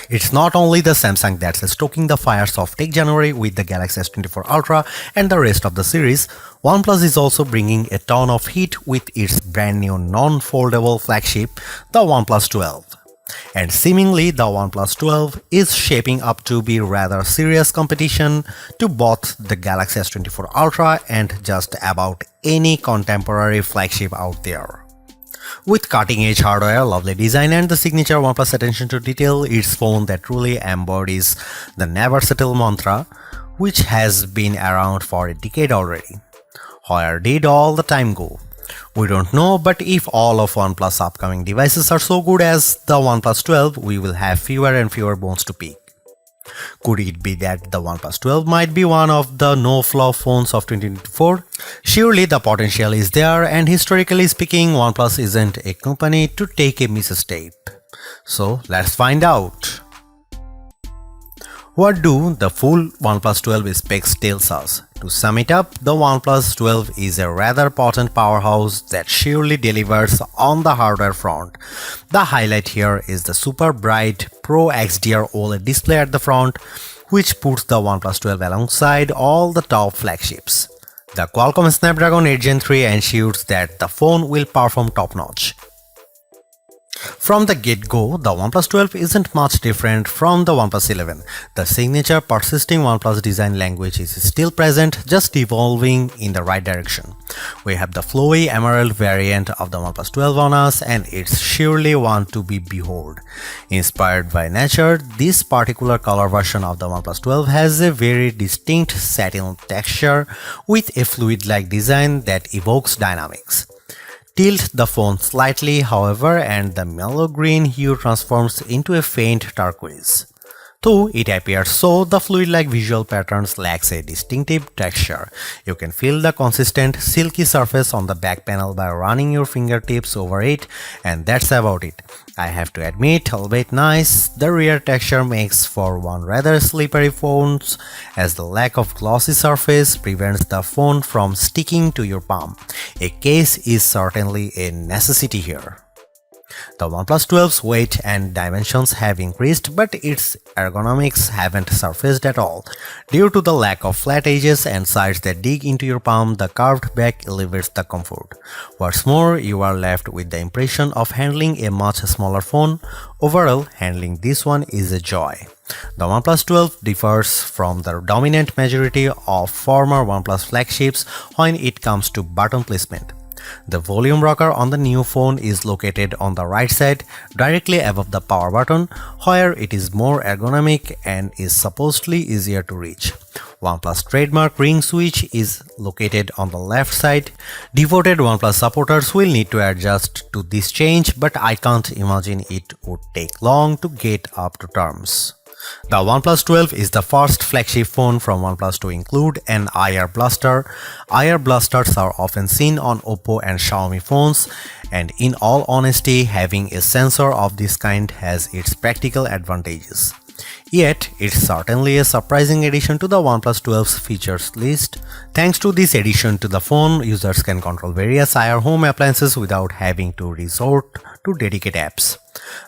It's not only the Samsung that's stoking the fires of Tech January with the Galaxy S24 Ultra and the rest of the series. OnePlus is also bringing a ton of heat with its brand new non-foldable flagship, the OnePlus 12. And seemingly the OnePlus 12 is shaping up to be rather serious competition to both the Galaxy S24 Ultra and just about any contemporary flagship out there. With cutting-edge hardware, lovely design and the signature OnePlus attention to detail, it's phone that truly embodies the never settle mantra, which has been around for a decade already. Where did all the time go? We don't know, but if all of OnePlus upcoming devices are so good as the OnePlus 12, we will have fewer and fewer bones to pick. Could it be that the OnePlus 12 might be one of the no-flaw phones of 2024? Surely the potential is there, and historically speaking, OnePlus isn't a company to take a misstep. So let's find out. What do the full OnePlus 12 specs tells us? To sum it up, the OnePlus 12 is a rather potent powerhouse that surely delivers on the hardware front. The highlight here is the super bright Pro XDR OLED display at the front, which puts the OnePlus 12 alongside all the top flagships. The Qualcomm Snapdragon 8 Gen 3 ensures that the phone will perform top-notch. From the get-go, the OnePlus 12 isn't much different from the OnePlus 11. The signature persisting OnePlus design language is still present, just evolving in the right direction. We have the flowy emerald variant of the OnePlus 12 on us, and it's surely one to be behold. Inspired by nature, this particular color version of the OnePlus 12 has a very distinct satin texture with a fluid-like design that evokes dynamics. Tilt the phone slightly, however, and the mellow green hue transforms into a faint turquoise. Though it appears so, the fluid-like visual patterns lacks a distinctive texture. You can feel the consistent, silky surface on the back panel by running your fingertips over it, and that's about it. I have to admit, albeit nice, the rear texture makes for one rather slippery phone, as the lack of glossy surface prevents the phone from sticking to your palm. A case is certainly a necessity here. The OnePlus 12's weight and dimensions have increased, but its ergonomics haven't surfaced at all. Due to the lack of flat edges and sides that dig into your palm, the curved back elevates the comfort. What's more, you are left with the impression of handling a much smaller phone. Overall, handling this one is a joy. The OnePlus 12 differs from the dominant majority of former OnePlus flagships when it comes to button placement. The volume rocker on the new phone is located on the right side, directly above the power button, where it is more ergonomic and is supposedly easier to reach. OnePlus trademark ring switch is located on the left side. Devoted OnePlus supporters will need to adjust to this change, but I can't imagine it would take long to get up to terms. The OnePlus 12 is the first flagship phone from OnePlus to include an IR blaster. IR blasters are often seen on Oppo and Xiaomi phones, and in all honesty, having a sensor of this kind has its practical advantages. Yet, it's certainly a surprising addition to the OnePlus 12's features list. Thanks to this addition to the phone, users can control various IR home appliances without having to resort to dedicated apps.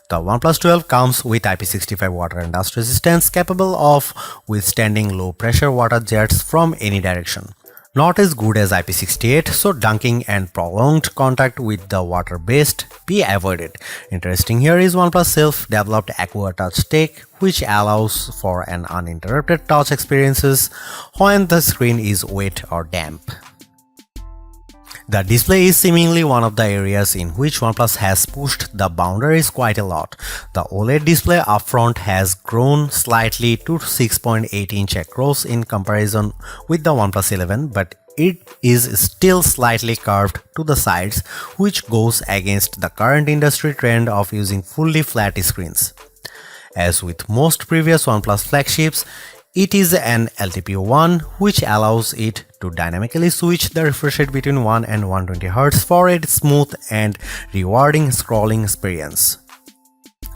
The OnePlus 12 comes with IP65 water and dust resistance, capable of withstanding low-pressure water jets from any direction. Not as good as IP68, so dunking and prolonged contact with the water best be avoided. Interesting here is OnePlus self-developed Aqua Touch tech, which allows for an uninterrupted touch experiences when the screen is wet or damp. The display is seemingly one of the areas in which OnePlus has pushed the boundaries quite a lot. The OLED display up front has grown slightly to 6.8-inch across in comparison with the OnePlus 11, but it is still slightly curved to the sides, which goes against the current industry trend of using fully flat screens. As with most previous OnePlus flagships, it is an LTPO1, which allows it to dynamically switch the refresh rate between 1 and 120Hz for a smooth and rewarding scrolling experience.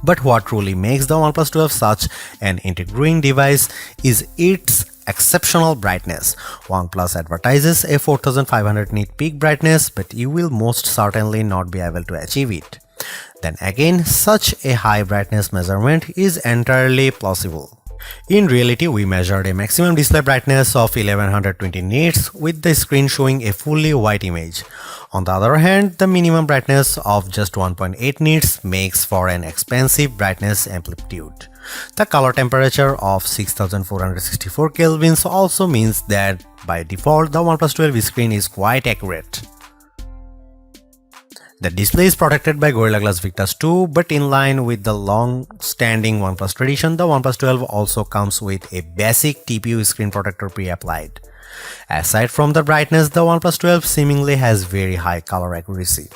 But what truly makes the OnePlus 12 such an intriguing device is its exceptional brightness. OnePlus advertises a 4500 nit peak brightness, but you will most certainly not be able to achieve it. then again such a high brightness measurement is entirely plausible. In reality, we measured a maximum display brightness of 1120 nits with the screen showing a fully white image. On the other hand, the minimum brightness of just 1.8 nits makes for an expensive brightness amplitude. The color temperature of 6464 kelvins also means that by default the OnePlus 12 screen is quite accurate. The display is protected by Gorilla Glass Victus 2, but in line with the long-standing OnePlus tradition, the OnePlus 12 also comes with a basic TPU screen protector pre-applied. Aside from the brightness, the OnePlus 12 seemingly has very high color accuracy.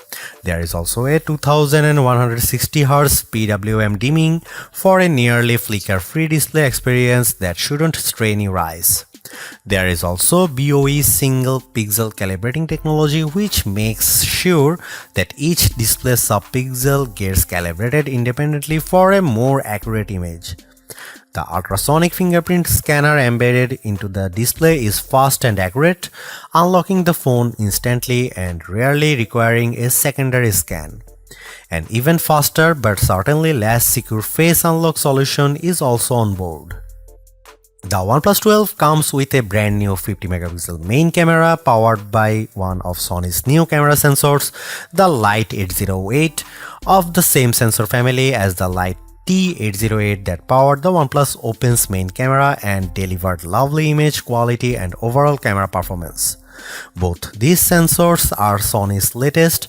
There is also a 2160Hz PWM dimming for a nearly flicker-free display experience that shouldn't strain your eyes. There is also BOE single pixel calibrating technology, which makes sure that each display subpixel gets calibrated independently for a more accurate image. The ultrasonic fingerprint scanner embedded into the display is fast and accurate, unlocking the phone instantly and rarely requiring a secondary scan. An even faster but certainly less secure face unlock solution is also on board. The OnePlus 12 comes with a brand new 50 megapixel main camera powered by one of Sony's new camera sensors, the Light 808, of the same sensor family as the Light T808 that powered the OnePlus Open's main camera and delivered lovely image quality and overall camera performance. Both these sensors are Sony's latest.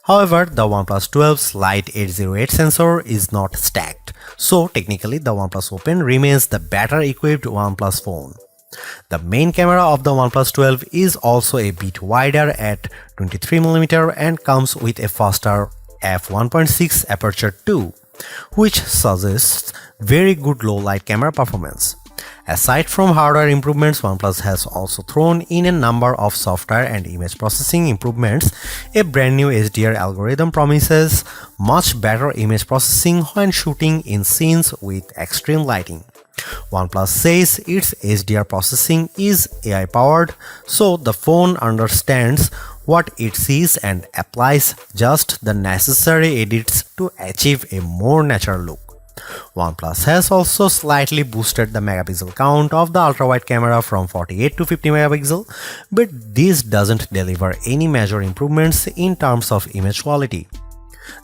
However, the OnePlus 12's Light 808 sensor is not stacked, so technically the OnePlus Open remains the better equipped OnePlus phone. The main camera of the OnePlus 12 is also a bit wider at 23mm and comes with a faster f1.6 aperture too, which suggests very good low light camera performance. Aside from hardware improvements, OnePlus has also thrown in a number of software and image processing improvements. A brand new HDR algorithm promises much better image processing when shooting in scenes with extreme lighting. OnePlus says its HDR processing is AI powered, so the phone understands what it sees and applies just the necessary edits to achieve a more natural look. OnePlus has also slightly boosted the megapixel count of the ultra-wide camera from 48 to 50 megapixel, but this doesn't deliver any major improvements in terms of image quality.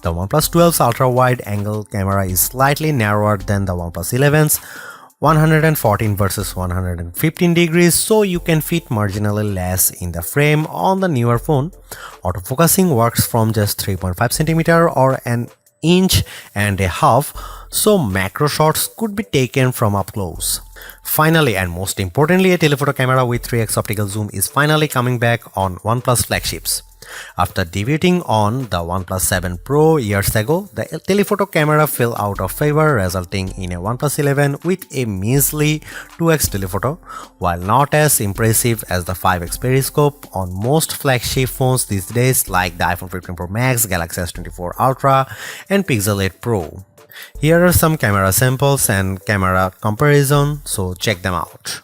The OnePlus 12's ultra-wide angle camera is slightly narrower than the OnePlus 11's 114 versus 115 degrees, so you can fit marginally less in the frame on the newer phone. Autofocusing works from just 3.5 cm or an inch and a half, so macro shots could be taken from up close. Finally, and most importantly, a telephoto camera with 3x optical zoom is finally coming back on OnePlus flagships. After debuting on the OnePlus 7 Pro years ago, the telephoto camera fell out of favor, resulting in a OnePlus 11 with a measly 2x telephoto. While not as impressive as the 5x periscope on most flagship phones these days like the iPhone 15 Pro Max, Galaxy S24 Ultra and Pixel 8 Pro. Here are some camera samples and camera comparison, so check them out.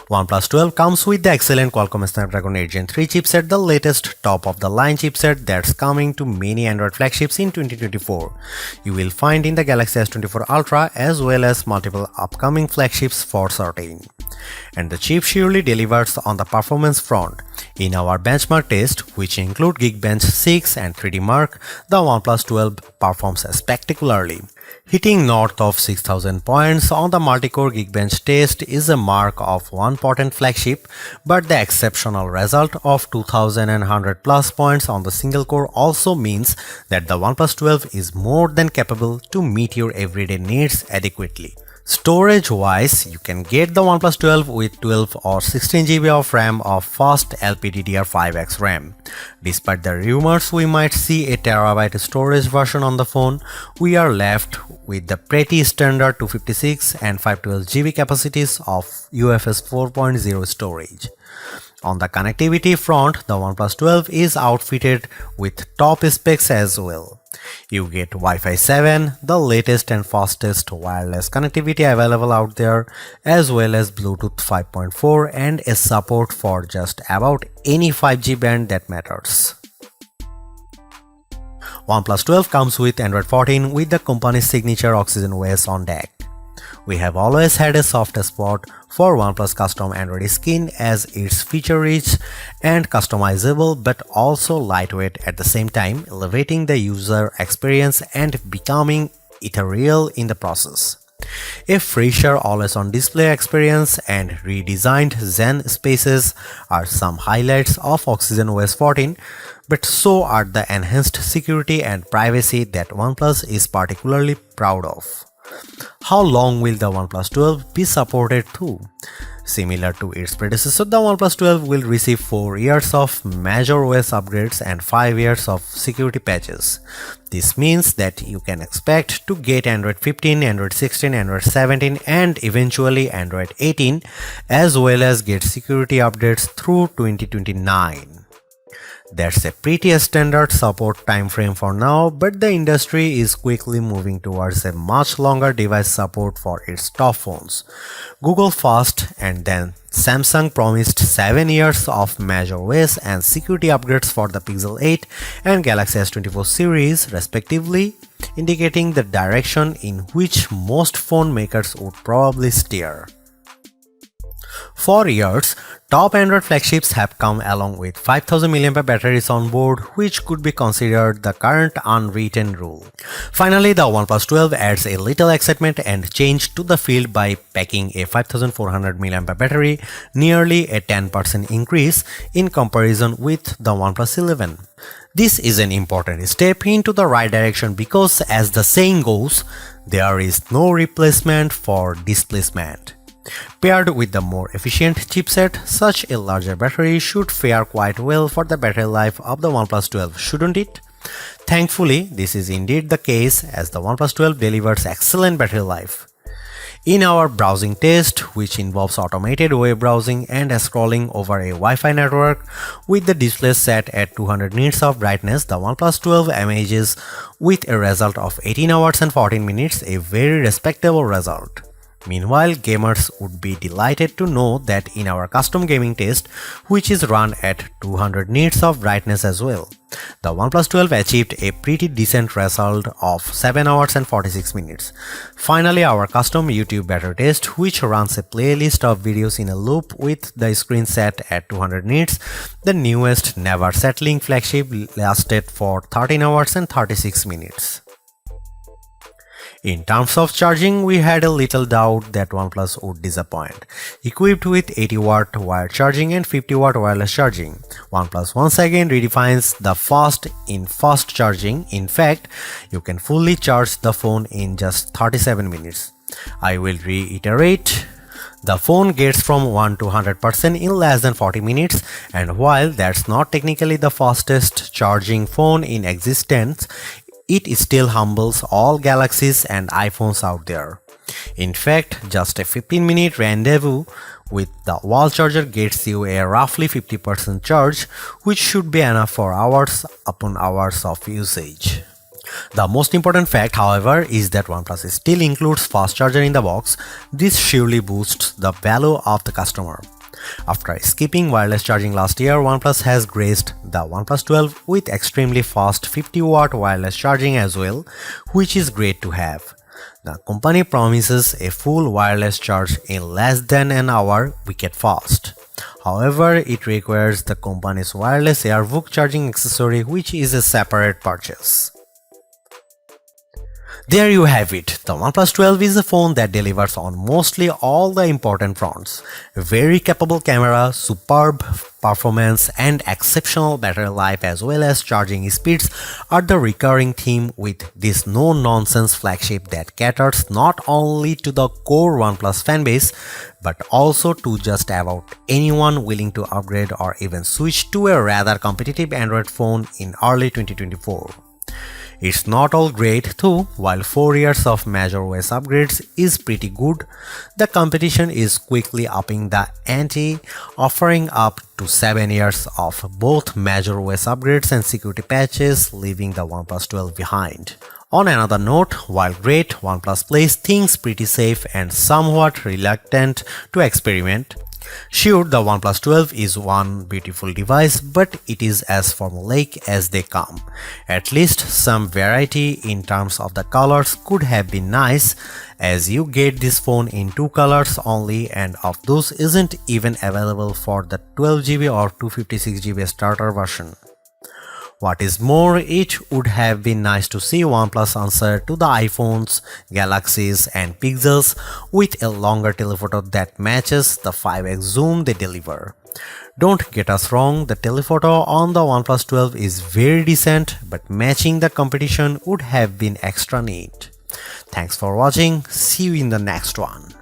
OnePlus 12 comes with the excellent Qualcomm Snapdragon 8 Gen 3 chipset, the latest top-of-the-line chipset that's coming to many Android flagships in 2024. You will find in the Galaxy S24 Ultra as well as multiple upcoming flagships for certain. And the chip surely delivers on the performance front. In our benchmark test, which include Geekbench 6 and 3D Mark, the OnePlus 12 performs spectacularly. Hitting north of 6000 points on the multi-core Geekbench test is a mark of one potent flagship, but the exceptional result of 2100 plus points on the single core also means that the OnePlus 12 is more than capable to meet your everyday needs adequately. Storage-wise, you can get the OnePlus 12 with 12 or 16 GB of RAM of fast LPDDR5X RAM. Despite the rumors we might see a terabyte storage version on the phone, we are left with the pretty standard 256 and 512 GB capacities of UFS 4.0 storage. On the connectivity front, the OnePlus 12 is outfitted with top specs as well. You get Wi-Fi 7, the latest and fastest wireless connectivity available out there, as well as Bluetooth 5.4 and a support for just about any 5G band that matters. OnePlus 12 comes with Android 14 with the company's signature Oxygen OS on deck. We have always had a soft spot for OnePlus custom Android skin as it's feature-rich and customizable but also lightweight at the same time, elevating the user experience and becoming ethereal in the process. A fresher always-on display experience and redesigned Zen spaces are some highlights of Oxygen OS 14, but so are the enhanced security and privacy that OnePlus is particularly proud of. How long will the OnePlus 12 be supported through? Similar to its predecessor, the OnePlus 12 will receive 4 years of major OS upgrades and 5 years of security patches. This means that you can expect to get Android 15, Android 16, Android 17 and eventually Android 18 as well as get security updates through 2029. That's a pretty standard support timeframe for now, but the industry is quickly moving towards a much longer device support for its top phones. Google first and then Samsung promised 7 years of major OS and security upgrades for the Pixel 8 and Galaxy S24 series respectively, indicating the direction in which most phone makers would probably steer. For years, top Android flagships have come along with 5000 mAh batteries on board, which could be considered the current unwritten rule. Finally, the OnePlus 12 adds a little excitement and change to the field by packing a 5400 mAh battery, nearly a 10% increase in comparison with the OnePlus 11. This is an important step into the right direction because, as the saying goes, there is no replacement for displacement. Paired with the more efficient chipset, such a larger battery should fare quite well for the battery life of the OnePlus 12, shouldn't it? Thankfully, this is indeed the case as the OnePlus 12 delivers excellent battery life. In our browsing test, which involves automated web browsing and scrolling over a Wi-Fi network with the display set at 200 nits of brightness, the OnePlus 12 emerges with a result of 18 hours and 14 minutes, a very respectable result. Meanwhile, gamers would be delighted to know that in our custom gaming test, which is run at 200 nits of brightness as well, the OnePlus 12 achieved a pretty decent result of 7 hours and 46 minutes. Finally, our custom YouTube battery test, which runs a playlist of videos in a loop with the screen set at 200 nits, the newest never settling flagship lasted for 13 hours and 36 minutes. In terms of charging, we had a little doubt that OnePlus would disappoint. Equipped with 80W wired charging and 50W wireless charging, OnePlus once again redefines the fast in fast charging. In fact, you can fully charge the phone in just 37 minutes. I will reiterate. The phone gets from 1 to 100% in less than 40 minutes, and while that's not technically the fastest charging phone in existence, it still humbles all Galaxies and iPhones out there. In fact, just a 15-minute rendezvous with the wall charger gets you a roughly 50% charge, which should be enough for hours upon hours of usage. The most important fact, however, is that OnePlus still includes fast charger in the box. This surely boosts the value of the customer. After skipping wireless charging last year, OnePlus has graced the OnePlus 12 with extremely fast 50-watt wireless charging as well, which is great to have. The company promises a full wireless charge in less than an hour, wicked fast. However, it requires the company's wireless AirVook charging accessory, which is a separate purchase. There you have it. The OnePlus 12 is a phone that delivers on mostly all the important fronts. A very capable camera, superb performance, and exceptional battery life as well as charging speeds are the recurring theme with this no-nonsense flagship that caters not only to the core OnePlus fanbase but also to just about anyone willing to upgrade or even switch to a rather competitive Android phone in early 2024. It's not all great too. While 4 years of major OS upgrades is pretty good, the competition is quickly upping the ante, offering up to 7 years of both major OS upgrades and security patches, leaving the OnePlus 12 behind. On another note, while great, OnePlus plays things pretty safe and somewhat reluctant to experiment. Sure, the OnePlus 12 is one beautiful device, but it is as formulaic as they come. At least some variety in terms of the colors could have been nice, as you get this phone in 2 colors only, and of those isn't even available for the 12GB or 256GB starter version. What is more, it would have been nice to see OnePlus answer to the iPhones, Galaxies and Pixels with a longer telephoto that matches the 5x zoom they deliver. Don't get us wrong, the telephoto on the OnePlus 12 is very decent, but matching the competition would have been extra neat. Thanks for watching, see you in the next one.